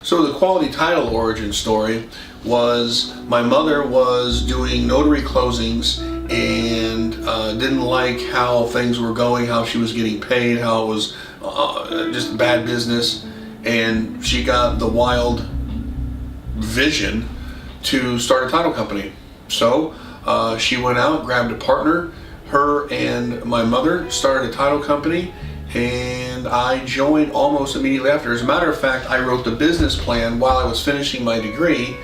So the Quality Title origin story was my mother was doing notary closings and didn't like how things were going, how she was getting paid, how it was just bad business, and she got the wild vision to start a title company. So she went out, grabbed a partner, her and my mother started a title company, and I joined almost immediately after. As a matter of fact, I wrote the business plan while I was finishing my degree.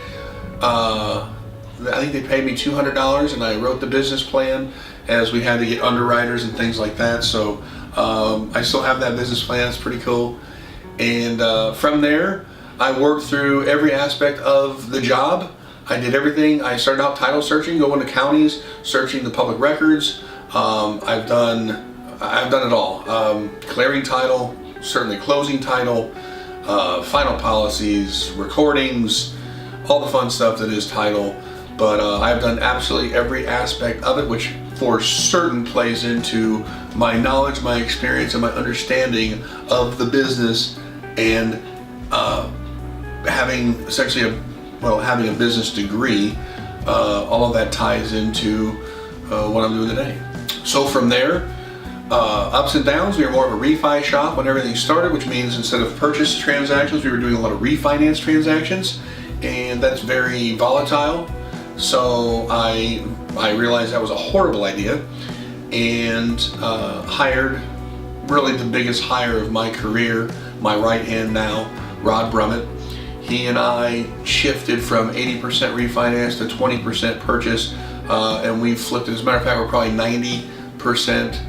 I think they paid me $200, and I wrote the business plan as we had to get underwriters and things like that. So I still have that business plan. It's pretty cool. And from there, I worked through every aspect of the job. I did everything. I started out title searching, going to counties, searching the public records. I've done it all. Clearing title, certainly closing title, final policies, recordings, all the fun stuff that is title. But I've done absolutely every aspect of it, which for certain plays into my knowledge, my experience, and my understanding of the business, and having essentially having a business degree. All of that ties into what I'm doing today. So from there, ups and downs. We were more of a refi shop when everything started, which means instead of purchase transactions, we were doing a lot of refinance transactions, and that's very volatile. So I realized that was a horrible idea, and hired really the biggest hire of my career, my right hand now, Rod Brummett. He and I shifted from 80% refinance to 20% purchase, and we flipped it. As a matter of fact, we're probably 90%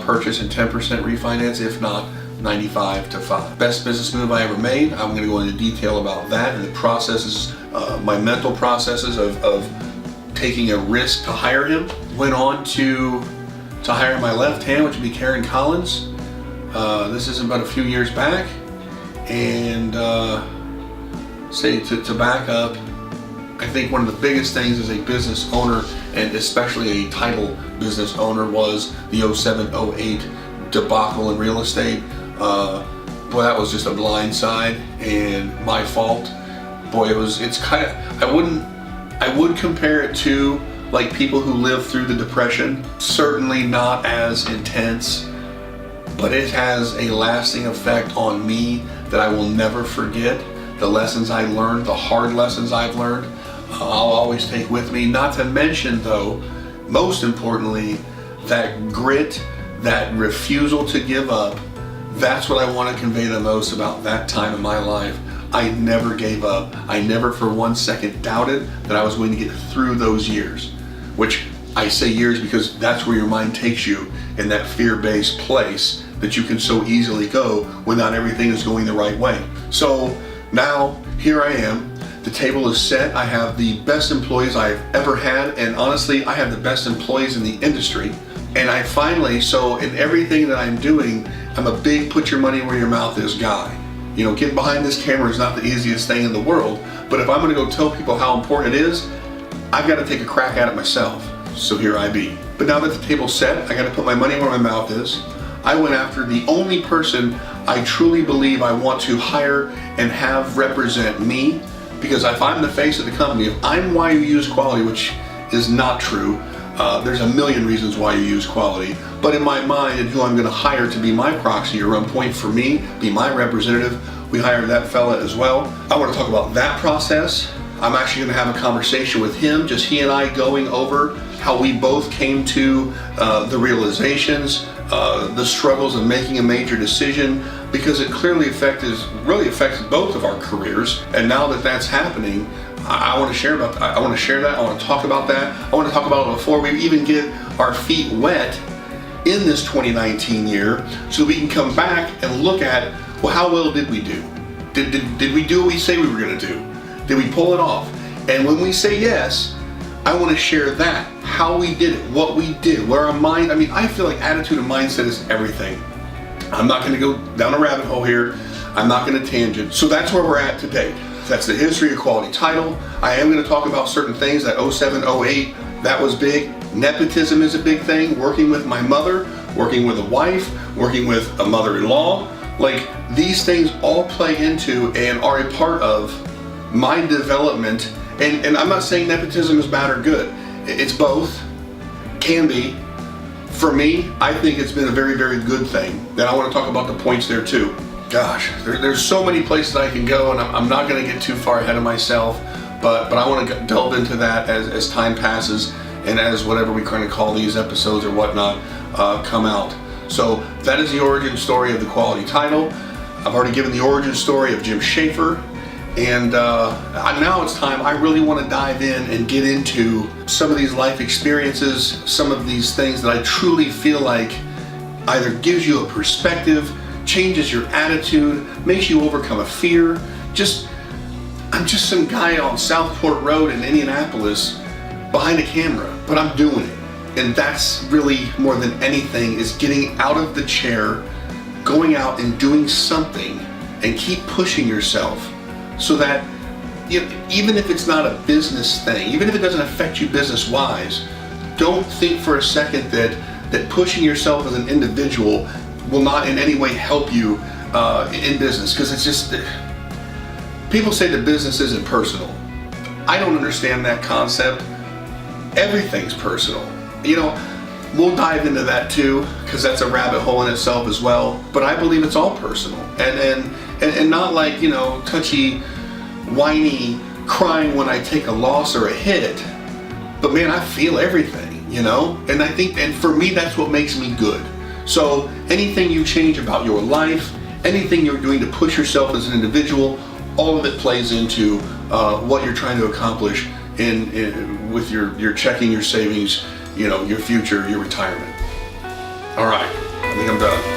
purchase and 10% refinance, if not 95 to 5. Best business move I ever made. I'm going to go into detail about that and the processes, my mental processes of taking a risk to hire him. Went on to hire my left hand, which would be Karen Collins. This is about a few years back, and to back up, I think one of the biggest things as a business owner, and especially a title business owner, was the 07-08 debacle in real estate. Boy, that was just a blind side and my fault. Boy, it's kind of, I would compare it to like people who lived through the Depression. Certainly not as intense, but it has a lasting effect on me that I will never forget. The lessons I learned, the hard lessons I've learned, I'll always take with me. Not to mention, though, most importantly, that grit, that refusal to give up. That's what I want to convey the most about that time in my life. I never gave up. I never for 1 second doubted that I was going to get through those years, which I say years because that's where your mind takes you, in that fear-based place that you can so easily go when not everything is going the right way. So now here I am. The table is set. I have the best employees I've ever had, and honestly, I have the best employees in the industry. And I finally, so in everything that I'm doing, I'm a big put your money where your mouth is guy. You know, getting behind this camera is not the easiest thing in the world, but if I'm gonna go tell people how important it is, I've got to take a crack at it myself. So here I be. But now that the table's set, I got to put my money where my mouth is. I went after the only person I truly believe I want to hire and have represent me, because if I'm the face of the company, if I'm why you use quality, which is not true, there's a million reasons why you use quality, but in my mind, and who I'm going to hire to be my proxy or on point for me, be my representative, we hired that fella as well. I want to talk about that process. I'm actually going to have a conversation with him, just he and I going over how we both came to the realizations, the struggles of making a major decision, because it clearly really affects both of our careers. And now that that's happening, I want to share about that. I want to share that. I want to talk about that. I want to talk about it before we even get our feet wet in this 2019 year, so we can come back and look at, well, how well did we do? Did we do what we say we were going to do? Did we pull it off? And when we say yes, I want to share that, how we did it, what we did, where our mind, I feel like attitude and mindset is everything. I'm not going to go down a rabbit hole here. I'm not going to tangent. So that's where we're at today. That's the history of Quality Title. I am going to talk about certain things, that 07, 08, that was big. Nepotism is a big thing. Working with my mother, working with a wife, working with a mother-in-law. Like, these things all play into and are a part of my development. And I'm not saying nepotism is bad or good. It's both, can be. For me, I think it's been a very, very good thing. Then I want to talk about the points there too. Gosh, there's so many places I can go, and I'm not going to get too far ahead of myself, but I want to delve into that as time passes and as whatever we kind of call these episodes or whatnot come out. So that is the origin story of the Quality Title. I've already given the origin story of Jim Schaefer, and now it's time. I really want to dive in and get into some of these life experiences, some of these things that I truly feel like either gives you a perspective, changes your attitude, makes you overcome a fear. I'm just some guy on Southport Road in Indianapolis behind a camera, but I'm doing it. And that's really, more than anything, is getting out of the chair, going out and doing something, and keep pushing yourself so that even if it's not a business thing, even if it doesn't affect you business-wise, don't think for a second that pushing yourself as an individual will not in any way help you in business, because it's just, people say that business isn't personal. I don't understand that concept. Everything's personal. We'll dive into that too, because that's a rabbit hole in itself as well. But I believe it's all personal, and not like touchy, whiny, crying when I take a loss or a hit. But man, I feel everything, and I think, and for me, that's what makes me good. So anything you change about your life, anything you're doing to push yourself as an individual, all of it plays into what you're trying to accomplish with your checking, your savings, your future, your retirement. All right, I think I'm done.